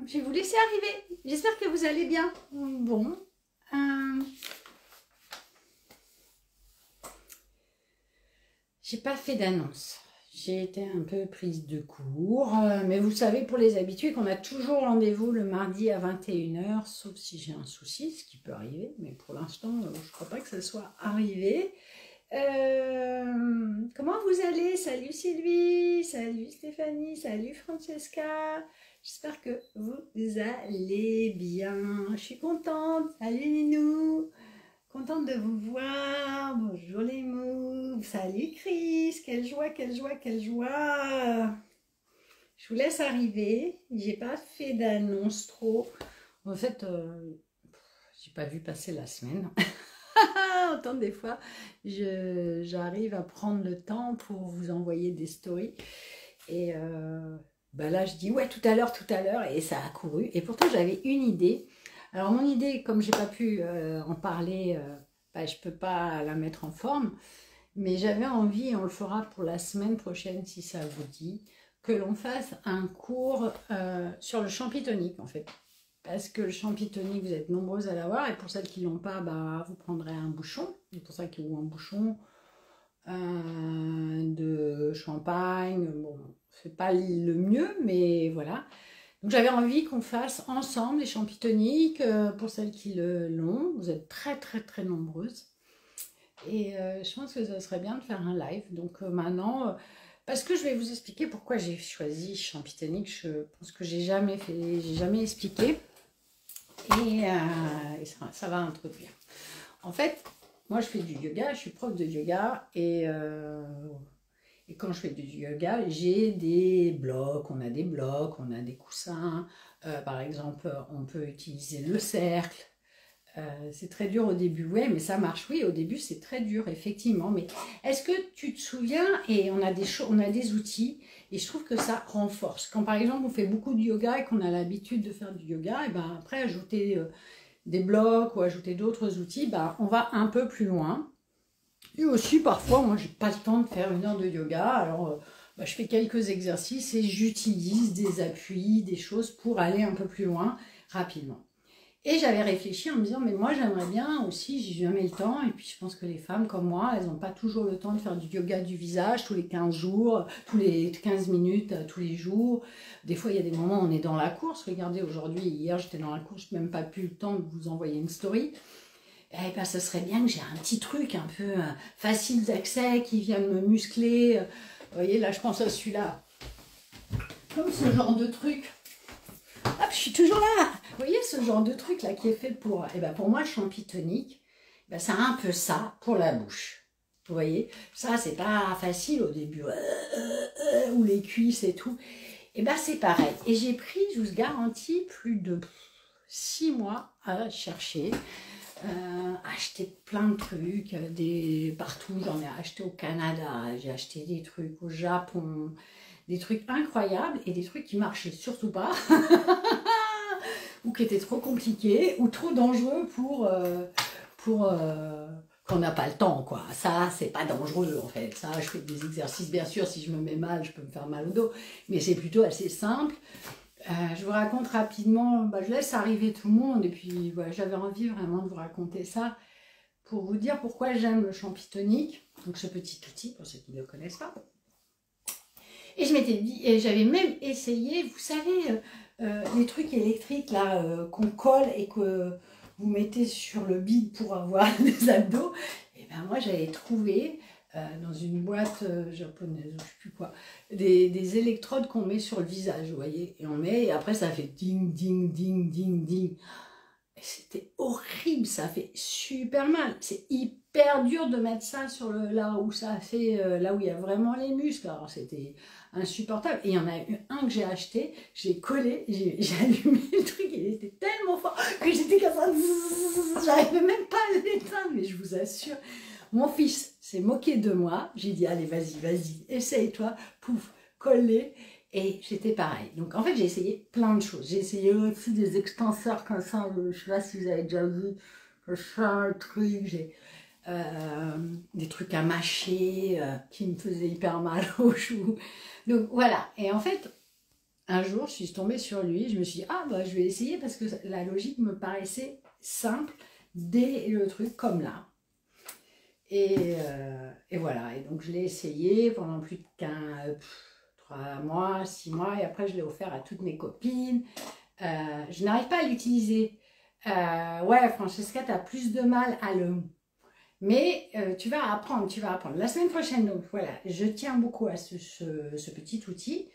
je vais vous laisser arriver. J'espère que vous allez bien. Bon. J'ai pas fait d'annonce. J'ai été un peu prise de court. Mais vous savez, pour les habitués, qu'on a toujours rendez-vous le mardi à 21 h, sauf si j'ai un souci, ce qui peut arriver. Mais pour l'instant, je crois pas que ça soit arrivé. Comment vous allez? Salut Sylvie, salut Stéphanie, salut Francesca. J'espère que vous allez bien. Je suis contente. Salut Ninou. Contente de vous voir. Bonjour les mouves. Salut Chris. Quelle joie, quelle joie, quelle joie. Je vous laisse arriver. J'ai pas fait d'annonce trop. En fait, j'ai pas vu passer la semaine. Autant des fois, j'arrive à prendre le temps pour vous envoyer des stories. Et là, je dis ouais, tout à l'heure, et ça a couru. Et pourtant, j'avais une idée. Alors, mon idée, comme j'ai pas pu en parler, je peux pas la mettre en forme. Mais j'avais envie, et on le fera pour la semaine prochaine, si ça vous dit, que l'on fasse un cours sur le champitonique, en fait. Parce que le champitonique, vous êtes nombreuses à l'avoir, et pour celles qui ne l'ont pas, vous prendrez un bouchon. C'est pour ça qu'il y a un bouchon de champagne. Bon, c'est pas le mieux, mais voilà. Donc j'avais envie qu'on fasse ensemble les champitoniques, pour celles qui l'ont. Vous êtes très très très nombreuses. Et je pense que ça serait bien de faire un live. Donc maintenant, parce que je vais vous expliquer pourquoi j'ai choisi champitonique. Je pense que j'ai jamais expliqué. Et ça va introduire. En fait, moi je fais du yoga, je suis prof de yoga et quand je fais du yoga, j'ai des blocs, on a des coussins. Par exemple, on peut utiliser le cercle. C'est très dur au début, ouais, mais ça marche. Oui, au début c'est très dur, effectivement. Mais est-ce que tu te souviens, et on a des outils, et je trouve que ça renforce. Quand par exemple on fait beaucoup de yoga et qu'on a l'habitude de faire du yoga, et après ajouter des blocs ou ajouter d'autres outils, on va un peu plus loin. Et aussi parfois, moi j'ai pas le temps de faire 1 heure de yoga, alors je fais quelques exercices et j'utilise des appuis, des choses pour aller un peu plus loin rapidement. Et j'avais réfléchi en me disant, mais moi j'aimerais bien aussi, j'ai jamais le temps, et puis je pense que les femmes comme moi, elles n'ont pas toujours le temps de faire du yoga du visage tous les 15 jours, tous les 15 minutes, tous les jours. Des fois il y a des moments où on est dans la course. Regardez, aujourd'hui, hier j'étais dans la course, je n'ai même pas pu le temps de vous envoyer une story. Eh bien, ce serait bien que j'ai un petit truc un peu facile d'accès qui vienne me muscler. Vous voyez, là je pense à celui-là. Comme ce genre de truc. Hop, je suis toujours là. Vous voyez ce genre de truc là qui est fait pour... pour moi, le champitonique, c'est un peu ça pour la bouche. Vous voyez, ça c'est pas facile au début. Ou les cuisses et tout. C'est pareil. Et j'ai pris, je vous garantis, plus de 6 mois à chercher. Acheter plein de trucs, partout. J'en ai acheté au Canada, j'ai acheté des trucs au Japon. Des trucs incroyables et des trucs qui marchaient surtout pas ou qui étaient trop compliqués ou trop dangereux pour qu'on n'a pas le temps, quoi. Ça, c'est pas dangereux en fait. Ça, je fais des exercices, bien sûr, si je me mets mal, je peux me faire mal au dos, mais c'est plutôt assez simple. Je vous raconte rapidement, je laisse arriver tout le monde et puis voilà, j'avais envie vraiment de vous raconter ça pour vous dire pourquoi j'aime le champitonique, donc ce petit outil pour ceux qui ne le connaissent pas. Et je m'étais dit, et j'avais même essayé, vous savez, les trucs électriques là qu'on colle et que vous mettez sur le bide pour avoir des abdos. Et moi j'avais trouvé dans une boîte japonaise, je ne sais plus quoi, des électrodes qu'on met sur le visage, vous voyez, et on met, et après ça fait ding, ding, ding, ding, ding. C'était horrible, ça fait super mal. C'est hyper dur de mettre ça sur là où ça fait, là où il y a vraiment les muscles. Alors c'était insupportable. Et il y en a eu un que j'ai acheté, j'ai collé, j'ai allumé le truc, il était tellement fort que j'étais comme ça, j'arrivais même pas à l'éteindre, mais je vous assure. Mon fils s'est moqué de moi, j'ai dit allez vas-y, essaye-toi, pouf, coller. Et j'étais pareil. Donc en fait, j'ai essayé plein de choses. J'ai essayé aussi des extenseurs comme ça. Je ne sais pas si vous avez déjà vu. Un truc. J'ai des trucs à mâcher qui me faisaient hyper mal aux joues. Donc voilà. Et en fait, un jour, je suis tombée sur lui, je me suis dit, ah bah je vais essayer parce que la logique me paraissait simple dès le truc comme là. Et voilà, et donc je l'ai essayé pendant plus de 3 mois, 6 mois, et après je l'ai offert à toutes mes copines. Je n'arrive pas à l'utiliser. Ouais, Francesca, tu as plus de mal à le... Mais tu vas apprendre, tu vas apprendre. La semaine prochaine, donc voilà, je tiens beaucoup à ce petit outil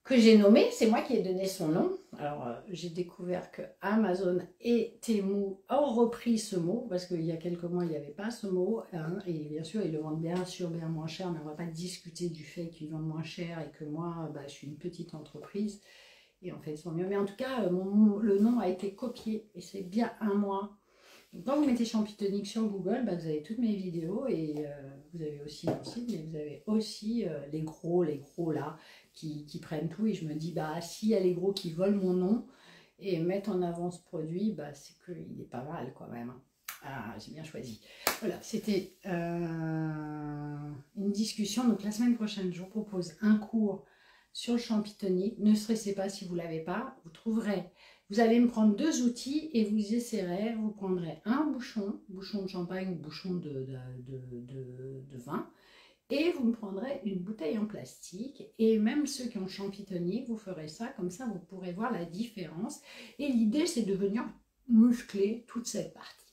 que j'ai nommé, c'est moi qui ai donné son nom. Alors, j'ai découvert que Amazon et Temu ont repris ce mot, parce qu'il y a quelques mois, il n'y avait pas ce mot, hein, et bien sûr, ils le vendent bien sûr bien moins cher, mais on ne va pas discuter du fait qu'ils vendent moins cher et que moi, bah, je suis une petite entreprise, et en fait, ils sont mieux. Mais en tout cas, le nom a été copié, et c'est bien un mois. Donc, quand vous mettez Champitonique sur Google, bah, vous avez toutes mes vidéos, et vous avez aussi mon site, mais vous avez aussi les gros là, qui prennent tout, et je me dis, bah s'il y a les gros qui volent mon nom et mettent en avant ce produit, bah c'est qu'il est pas mal quand même. Ah, j'ai bien choisi. Voilà, c'était une discussion. Donc la semaine prochaine, je vous propose un cours sur le Champitonique. Ne stressez pas si vous ne l'avez pas, vous trouverez. Vous allez me prendre 2 outils et vous essayerez, vous prendrez un bouchon de champagne, bouchon de vin, et vous me prendrez une bouteille en plastique, et même ceux qui ont Champitonique, vous ferez ça, comme ça vous pourrez voir la différence. Et l'idée, c'est de venir muscler toute cette partie.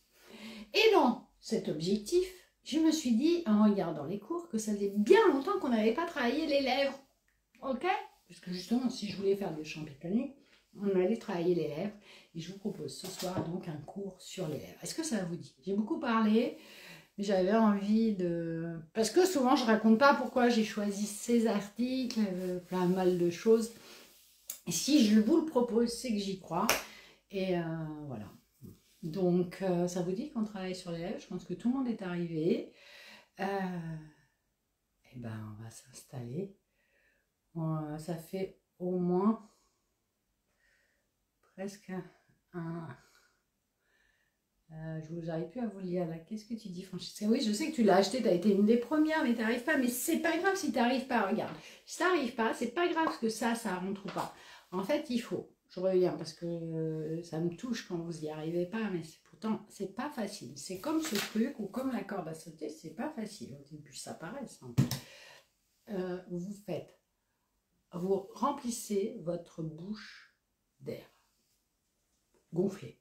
Et dans cet objectif, je me suis dit, en regardant les cours, que ça faisait bien longtemps qu'on n'avait pas travaillé les lèvres. Ok? Parce que justement, si je voulais faire des Champitonique, on allait travailler les lèvres. Et je vous propose ce soir donc un cours sur les lèvres. Est-ce que ça vous dit? J'ai beaucoup parlé. J'avais envie de... Parce que souvent, je raconte pas pourquoi j'ai choisi ces articles, plein mal de choses. Et si je vous le propose, c'est que j'y crois. Et voilà. Donc, ça vous dit qu'on travaille sur les lèvres? Je pense que tout le monde est arrivé. Et ben, on va s'installer. Ça fait au moins presque un... je vous arrive plus à vous le lire là. Qu'est-ce que tu dis, Francesca? Oui, je sais que tu l'as acheté, tu as été une des premières, mais tu n'arrives pas. Mais c'est pas grave si tu n'arrives pas. Regarde, si tu n'arrives pas, c'est pas grave que ça rentre pas. En fait, il faut. Je reviens parce que ça me touche quand vous n'y arrivez pas, mais pourtant, c'est pas facile. C'est comme ce truc ou comme la corde à sauter, c'est pas facile. Au début, ça paraît simple. Vous remplissez votre bouche d'air gonflé.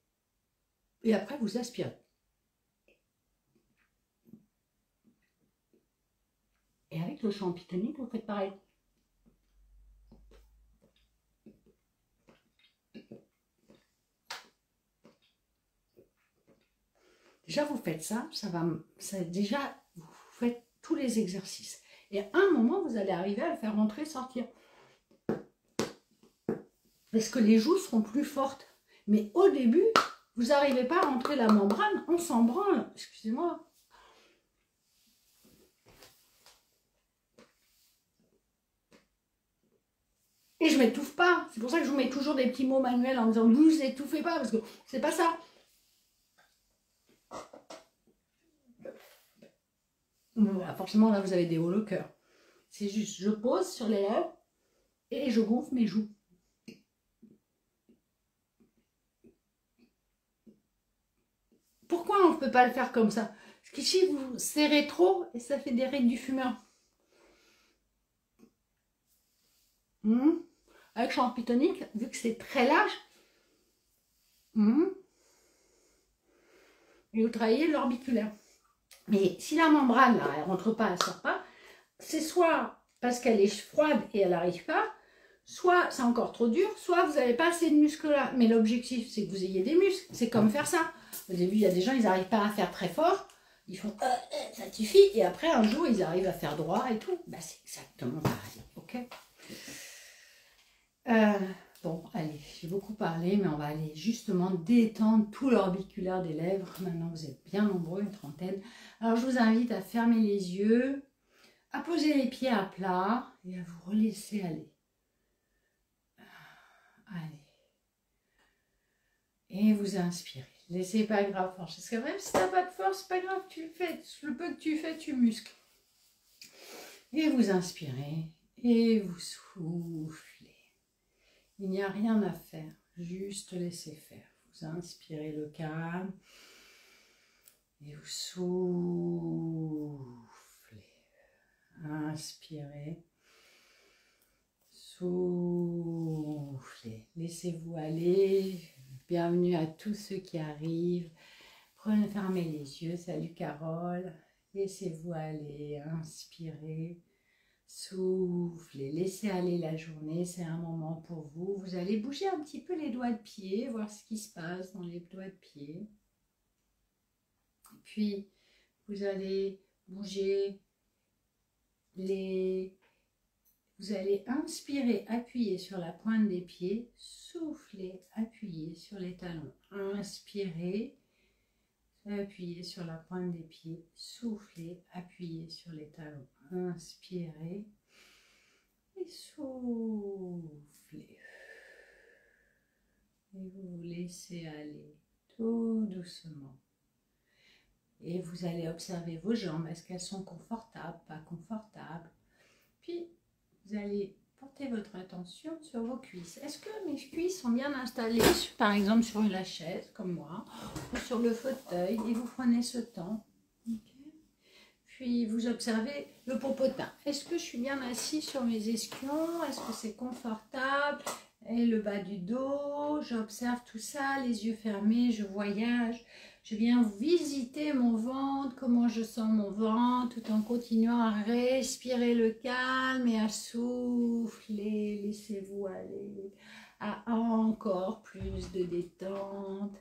Et après, vous aspirez. Et avec le Champitonique, vous faites pareil. Déjà, vous faites ça, déjà, vous faites tous les exercices. Et à un moment, vous allez arriver à le faire rentrer, sortir. Parce que les joues seront plus fortes. Mais au début, vous n'arrivez pas à rentrer la membrane, on s'en branle. Excusez-moi. Et je m'étouffe pas. C'est pour ça que je vous mets toujours des petits mots manuels en disant « vous étouffez pas » parce que c'est pas ça. Forcément, là, vous avez des hauts au cœur. C'est juste, je pose sur les lèvres et je gonfle mes joues. Pourquoi on ne peut pas le faire comme ça? Parce qu'ici, vous serrez trop et ça fait des rides du fumeur. Avec Champitonique, vu que c'est très large, et vous travaillez l'orbiculaire. Mais si la membrane, là, elle rentre pas, elle sort pas, c'est soit parce qu'elle est froide et elle n'arrive pas, soit c'est encore trop dur, soit vous n'avez pas assez de muscles là. Mais l'objectif, c'est que vous ayez des muscles. C'est comme faire ça. Au début, il y a des gens, ils n'arrivent pas à faire très fort. Ils font ça suffit. Et après, un jour, ils arrivent à faire droit et tout. Bah, c'est exactement pareil. Ok. Bon, allez, j'ai beaucoup parlé, mais on va aller justement détendre tout l'orbiculaire des lèvres. Maintenant, vous êtes bien nombreux, une trentaine. Alors, je vous invite à fermer les yeux, à poser les pieds à plat et à vous laisser aller. Allez. Et vous inspirez. C'est pas grave, parce que même si tu n'as pas de force, c'est pas grave, tu le fais. Le peu que tu fais, tu muscles. Et vous inspirez et vous soufflez. Il n'y a rien à faire, juste laissez faire. Vous inspirez le calme et vous soufflez. Inspirez, soufflez. Laissez-vous aller. Bienvenue à tous ceux qui arrivent. Prenez, fermez les yeux. Salut Carole. Laissez-vous aller, inspirez. Soufflez, laissez aller la journée, c'est un moment pour vous. Vous allez bouger un petit peu les doigts de pied, voir ce qui se passe dans les doigts de pied. Puis, vous allez bouger les... Vous allez inspirer, appuyer sur la pointe des pieds, souffler, appuyer sur les talons. Inspirez, appuyez sur la pointe des pieds, soufflez, appuyez sur les talons. Inspirez et soufflez. Et vous vous laissez aller tout doucement. Et vous allez observer vos jambes. Est-ce qu'elles sont confortables, pas confortables? Puis, vous allez porter votre attention sur vos cuisses. Est-ce que mes cuisses sont bien installées, par exemple sur la chaise, comme moi, ou sur le fauteuil, et vous prenez ce temps. Okay. Puis, vous observez le popotin. Est-ce que je suis bien assis sur mes ischions? Est-ce que c'est confortable? Et le bas du dos, j'observe tout ça, les yeux fermés, je voyage. Je viens visiter mon ventre, comment je sens mon ventre, tout en continuant à respirer le calme et à souffler. Laissez-vous aller à encore plus de détente,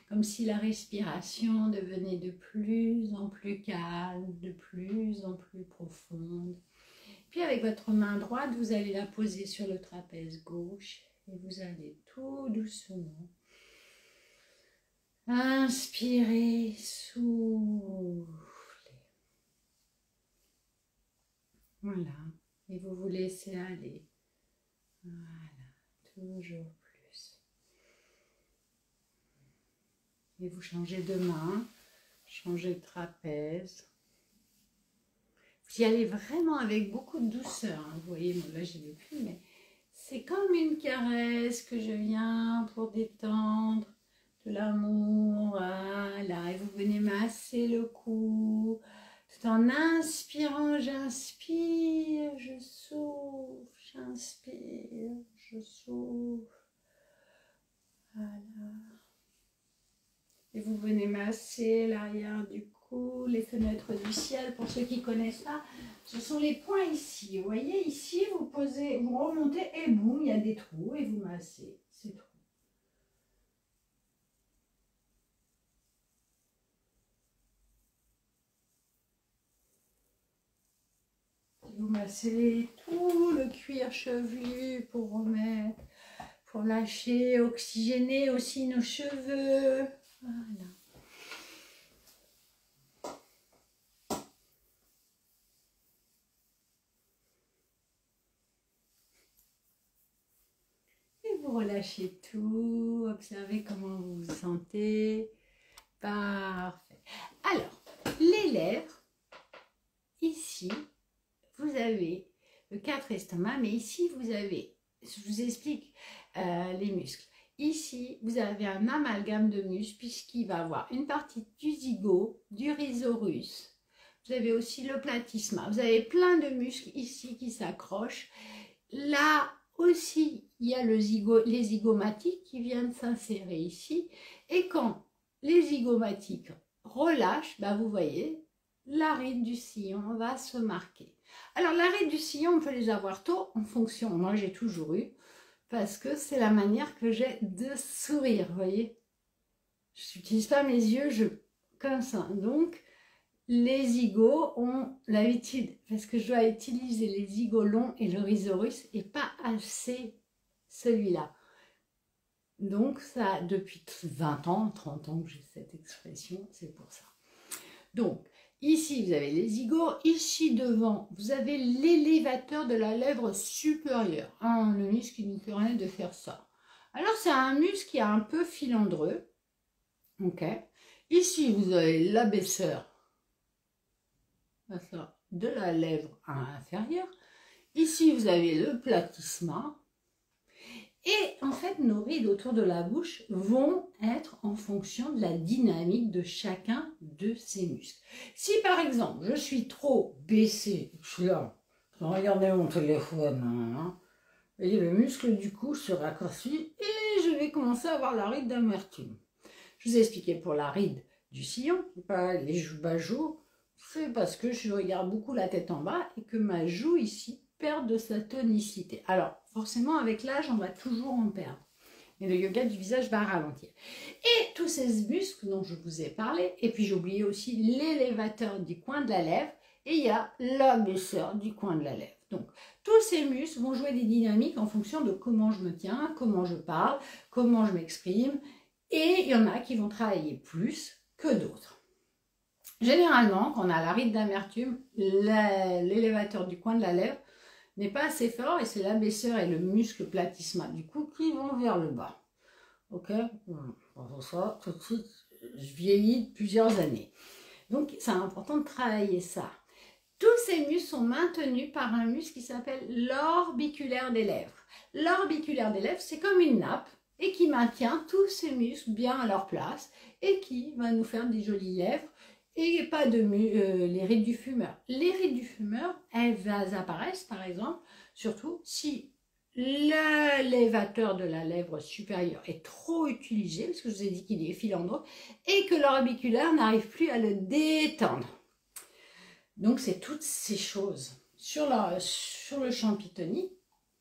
comme si la respiration devenait de plus en plus calme, de plus en plus profonde. Puis avec votre main droite, vous allez la poser sur le trapèze gauche et vous allez tout doucement inspirez, soufflez. Voilà. Et vous vous laissez aller. Voilà. Toujours plus. Et vous changez de main. Changez de trapèze. Vous y allez vraiment avec beaucoup de douceur. Hein. Vous voyez, moi là je ne l'ai plus, mais c'est comme une caresse que je viens pour détendre. De l'amour, voilà, et vous venez masser le cou, tout en inspirant, j'inspire, je souffle, j'inspire, je souffle, voilà, et vous venez masser l'arrière du cou, les fenêtres du ciel, pour ceux qui connaissent ça, ce sont les points ici, vous voyez, ici, vous posez, vous remontez, et boum, il y a des trous, et vous massez ces trous. Vous massez tout le cuir chevelu pour remettre, pour lâcher, oxygéner aussi nos cheveux. Voilà. Et vous relâchez tout, observez comment vous vous sentez. Parfait. Alors, les lèvres, ici, vous avez le 4 estomac, mais ici, vous avez, je vous explique les muscles. Ici, vous avez un amalgame de muscles, puisqu'il va avoir une partie du zigot, du rhizorus. Vous avez aussi le platysma. Vous avez plein de muscles ici qui s'accrochent. Là aussi, il y a les zygomatiques qui viennent s'insérer ici. Et quand les zygomatiques relâchent, bah vous voyez, l'arête du sillon va se marquer. Alors, l'arête du sillon, on peut les avoir tôt en fonction. Moi, j'ai toujours eu, parce que c'est la manière que j'ai de sourire, vous voyez. Je n'utilise pas mes yeux, comme ça. Donc, les zygots ont l'habitude, parce que je dois utiliser les zygots longs et le rhizorus, et pas assez celui-là. Donc, ça, depuis 20 ans, 30 ans que j'ai cette expression, c'est pour ça. Donc, ici, vous avez les zygots. Ici, devant, vous avez l'élévateur de la lèvre supérieure. Le muscle qui nous permet de faire ça. Alors, c'est un muscle qui est un peu filandreux. Ok. Ici, vous avez l'abaisseur de la lèvre inférieure. Ici, vous avez le platysma. Et fait, nos rides autour de la bouche vont être en fonction de la dynamique de chacun de ces muscles. Si par exemple, je suis trop baissée, je suis là, je regardais mon téléphone, hein, et le muscle du cou se raccourcit et je vais commencer à avoir la ride d'amertume. Je vous ai expliqué pour la ride du sillon, pas les joues bas joues, c'est parce que je regarde beaucoup la tête en bas et que ma joue ici perd de sa tonicité. Alors, forcément, avec l'âge, on va toujours en perdre. Mais le yoga du visage va ralentir. Et tous ces muscles dont je vous ai parlé, et puis j'ai oublié aussi l'élévateur du coin de la lèvre, et il y a l'abaisseur du coin de la lèvre. Donc, tous ces muscles vont jouer des dynamiques en fonction de comment je me tiens, comment je parle, comment je m'exprime, et il y en a qui vont travailler plus que d'autres. Généralement, quand on a la ride d'amertume, l'élévateur du coin de la lèvre n'est pas assez fort et c'est l'abaisseur et le muscle platysma du cou qui vont vers le bas. Ok, pour ça, tout de suite, je vieillis de plusieurs années. Donc, c'est important de travailler ça. Tous ces muscles sont maintenus par un muscle qui s'appelle l'orbiculaire des lèvres. L'orbiculaire des lèvres, c'est comme une nappe et qui maintient tous ces muscles bien à leur place et qui va nous faire des jolies lèvres et pas de les rides du fumeur. Les rides du fumeur, elles apparaissent par exemple, surtout si l'élévateur de la lèvre supérieure est trop utilisé, parce que je vous ai dit qu'il est filandreux, et que l'orbiculaire n'arrive plus à le détendre. Donc c'est toutes ces choses. Sur le champignon,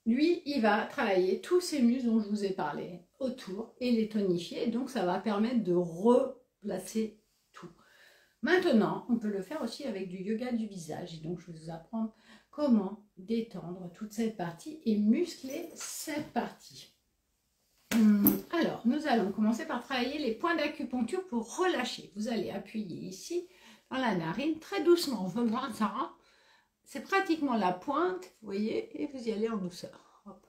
lui, il va travailler tous ces muscles dont je vous ai parlé autour et les tonifier. Donc ça va permettre de replacer tout. Maintenant, on peut le faire aussi avec du yoga du visage. Et donc je vais vous apprendre comment détendre toute cette partie et muscler cette partie. Alors, nous allons commencer par travailler les points d'acupuncture pour relâcher. Vous allez appuyer ici dans la narine très doucement. Vous voyez ça, c'est pratiquement la pointe, vous voyez, et vous y allez en douceur. Hop.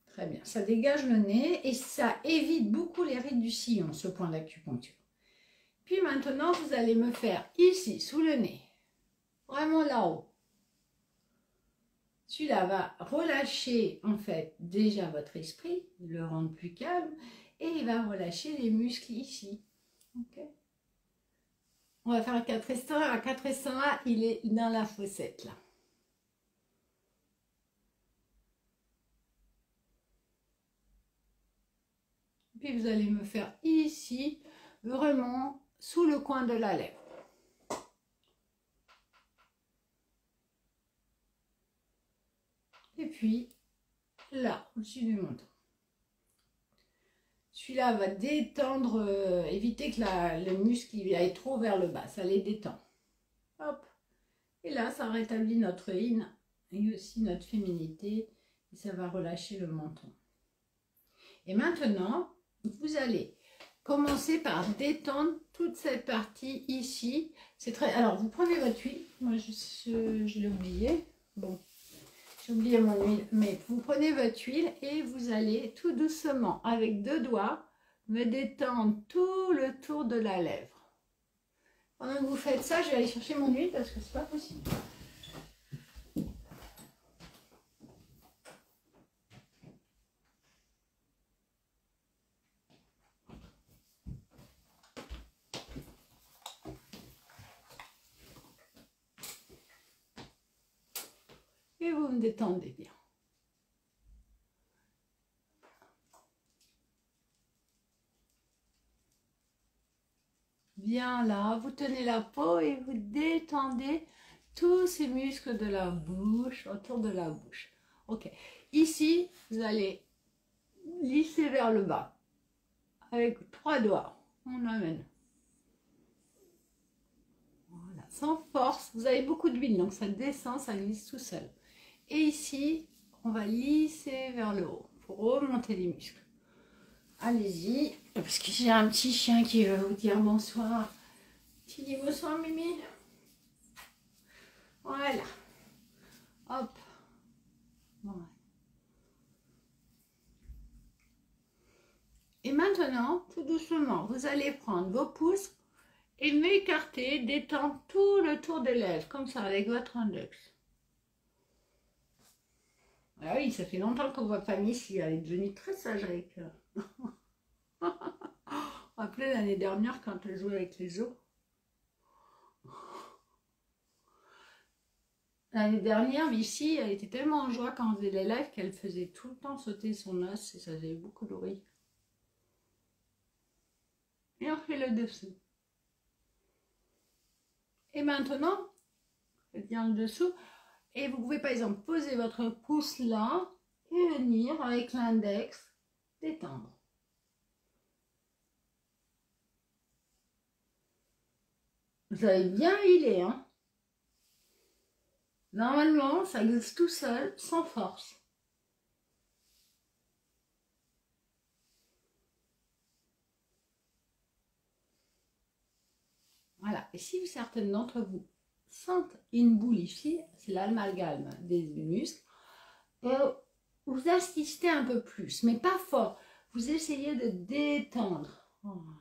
Très bien, ça dégage le nez et ça évite beaucoup les rides du sillon, ce point d'acupuncture. Puis maintenant, vous allez me faire ici, sous le nez, vraiment là-haut. Celui-là va relâcher en fait déjà votre esprit, le rendre plus calme, et il va relâcher les muscles ici. Okay. On va faire un 4 estomac. Un 4 estomac, il est dans la fossette là. Puis vous allez me faire ici, vraiment sous le coin de la lèvre. Et puis là, au-dessus du menton. Celui-là va détendre, éviter que le muscle aille trop vers le bas, ça les détend. Hop. Et là, ça rétablit notre yin et aussi notre féminité et ça va relâcher le menton. Et maintenant, vous allez commencer par détendre toute cette partie ici. C'est très. Alors, vous prenez votre huile. Moi, je l'ai oublié. Bon, j'ai oublié mon huile. Mais vous prenez votre huile et vous allez tout doucement, avec 2 doigts, me détendre tout le tour de la lèvre. Pendant que vous faites ça, je vais aller chercher mon huile parce que c'est pas possible. Et vous me détendez bien. Bien là, vous tenez la peau et vous détendez tous ces muscles de la bouche, autour de la bouche. Ok, ici, vous allez lisser vers le bas. Avec 3 doigts, on amène. Voilà, sans force, vous avez beaucoup d'huile, donc ça descend, ça glisse tout seul. Et ici, on va lisser vers le haut pour remonter les muscles. Allez-y, parce que j'ai un petit chien qui veut vous dire bonsoir. Tu dis bonsoir, Mimi. Voilà. Hop. Voilà. Et maintenant, tout doucement, vous allez prendre vos pouces et m'écarter, détendre tout le tour des lèvres, comme ça, avec votre index. Ah oui, ça fait longtemps qu'on voit Fanny ici. Elle est devenue très sage avec... Rappelez l'année dernière quand elle jouait avec les os. L'année dernière, Vichy, elle était tellement en joie quand on faisait les lives qu'elle faisait tout le temps sauter son os et ça faisait beaucoup de bruit. Et on fait le dessous. Et maintenant, faites bien le dessous. Et vous pouvez par exemple poser votre pouce là et venir avec l'index détendre. Vous avez bien huilé, hein. Normalement, ça glisse tout seul, sans force. Voilà. Et si certaines d'entre vous sentent une boule ici, c'est l'amalgame des muscles, vous assistez un peu plus, mais pas fort. Vous essayez de détendre. Voilà.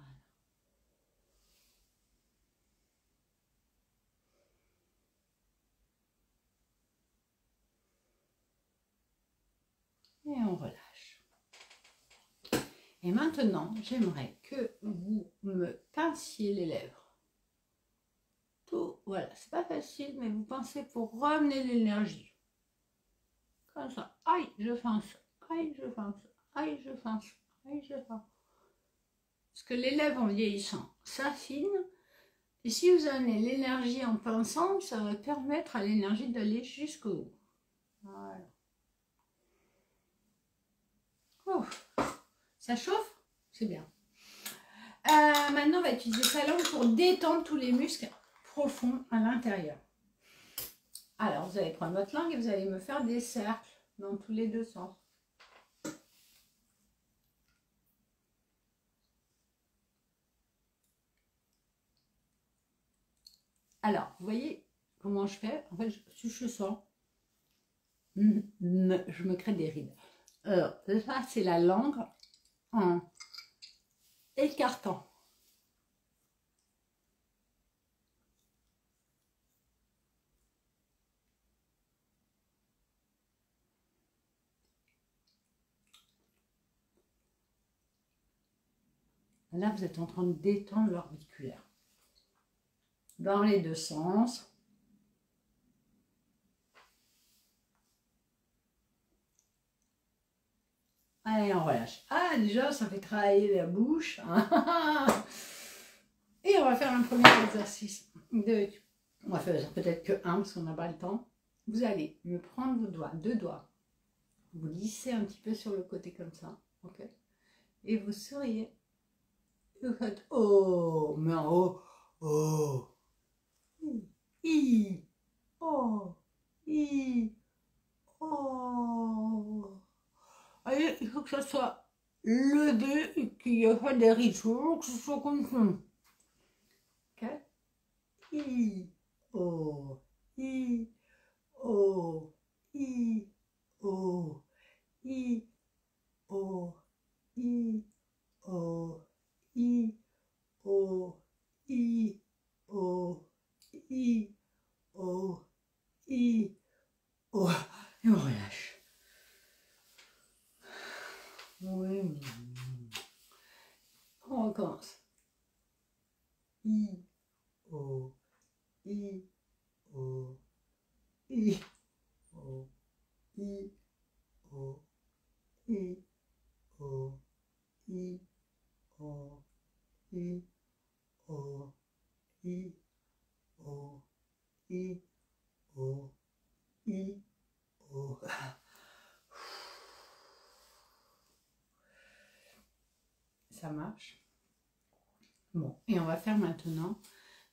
Et on relâche. Et maintenant, j'aimerais que vous me pinciez les lèvres. Tout, voilà, c'est pas facile, mais vous pincez pour ramener l'énergie. Comme ça. Aïe, je pince. Aïe, je pince. Aïe, je pince. Aïe, je pince. Parce que les lèvres en vieillissant s'affinent. Et si vous amenez l'énergie en pinçant, ça va permettre à l'énergie d'aller jusqu'au haut. Voilà. Ouf. Ça chauffe? C'est bien. Maintenant, on va utiliser sa langue pour détendre tous les muscles profonds à l'intérieur. Alors, vous allez prendre votre langue et vous allez me faire des cercles dans tous les deux sens. Alors, vous voyez comment je fais? En fait, si je sens, je me crée des rides. Alors, ça, c'est la langue en écartant. Là, vous êtes en train de détendre l'orbiculaire. Dans les deux sens. Allez, on relâche. Ah, déjà, ça fait travailler la bouche. Et on va faire un premier exercice. On va faire peut-être que un, parce qu'on n'a pas le temps. Vous allez me prendre vos doigts, deux doigts. Vous lissez un petit peu sur le côté comme ça. Ok. Et vous souriez. Et vous faites oh, mais en haut. Oh. I. Oh. I. Oh. Allez, il faut que ça soit levé et qu'il n'y ait pas des rituels, que ce soit comme ça. Ok? I. Oh. I. Oh. I. Oh. I. Oh. I. Oh. I. Oh. I. Oh. I. Oh. I. Oh. Et on relâche. Oui. On recommence. I. Oh. I. Oh. I. Oh. I. Oh. I. Oh. I. Oh. I. Oh. I. Oh. I. Oh. I. Oh. Ça marche. Bon, et on va faire maintenant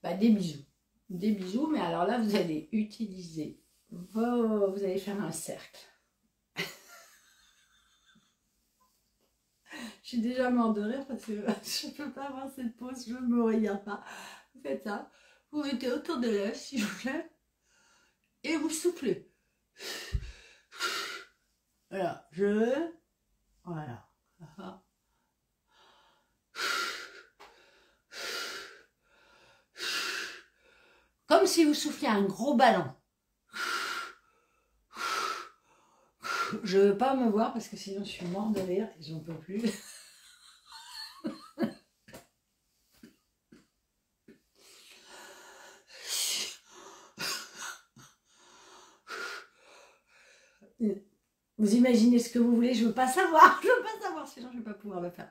des bisous. Des bisous, mais alors là, vous allez utiliser vous allez faire un cercle. Je suis déjà mort de rire parce que je ne peux pas avoir cette pose, je ne me regarde pas. Vous faites ça, vous mettez autour de l'œuf, s'il vous plaît, et vous soufflez. Voilà, voilà. Comme si vous souffliez un gros ballon. Je ne veux pas me voir parce que sinon je suis morte de rire et j'en peux plus. Vous imaginez ce que vous voulez, je veux pas savoir. Je veux pas savoir, sinon je vais pas pouvoir le faire.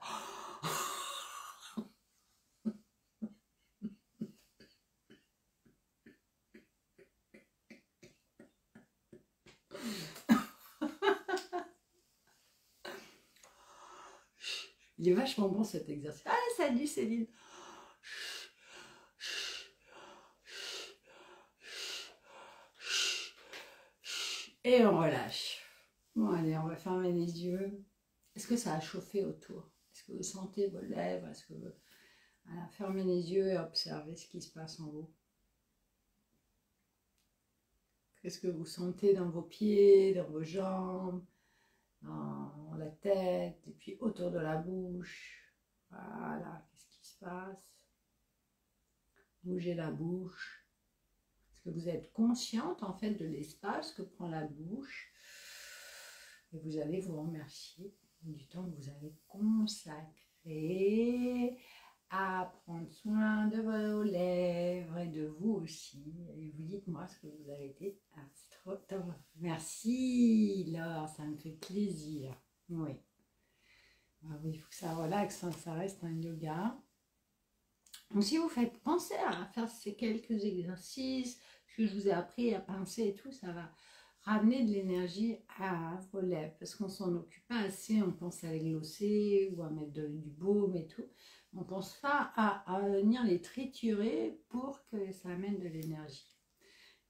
Il est vachement bon cet exercice. Ah, salut Céline. Et on relâche. Bon, allez, on va fermer les yeux. Est-ce que ça a chauffé autour? Est-ce que vous sentez vos lèvres? Est-ce que vous... Voilà, fermez les yeux et observez ce qui se passe en vous. Qu'est-ce que vous sentez dans vos pieds, dans vos jambes, dans la tête, et puis autour de la bouche? Voilà, qu'est-ce qui se passe? Bougez la bouche. Est-ce que vous êtes consciente en fait de l'espace que prend la bouche? Et vous allez vous remercier du temps que vous avez consacré à prendre soin de vos lèvres et de vous aussi. Et vous dites-moi ce que vous avez été trop top. Merci Laure, ça me fait plaisir. Oui. Ah oui, il faut que ça relaxe, hein, ça reste un yoga. Donc si vous faites penser à faire ces quelques exercices, ce que je vous ai appris à pincer et tout, ça va ramener de l'énergie à vos lèvres, parce qu'on s'en occupe pas assez, on pense à les glosser ou à mettre du baume et tout. On pense pas à venir les triturer pour que ça amène de l'énergie.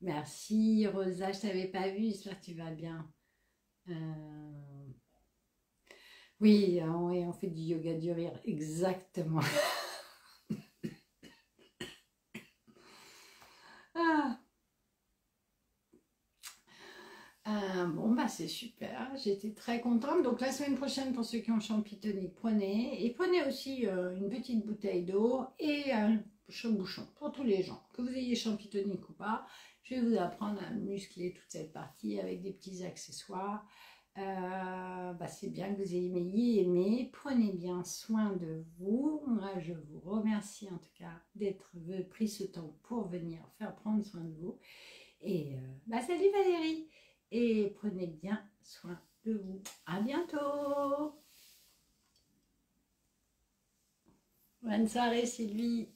Merci Rosa, je t'avais pas vu, j'espère que tu vas bien. Oui, on fait du yoga du rire, exactement. Ah. Bon, bah c'est super, j'étais très contente. Donc la semaine prochaine, pour ceux qui ont champitonique, prenez. Et prenez aussi une petite bouteille d'eau et un chaud-bouchon pour tous les gens. Que vous ayez champitonique ou pas, je vais vous apprendre à muscler toute cette partie avec des petits accessoires. C'est bien que vous ayez aimé. Prenez bien soin de vous. Moi, je vous remercie en tout cas d'être pris ce temps pour venir faire prendre soin de vous. Et salut Valérie, et prenez bien soin de vous. À bientôt. Bonne soirée Sylvie.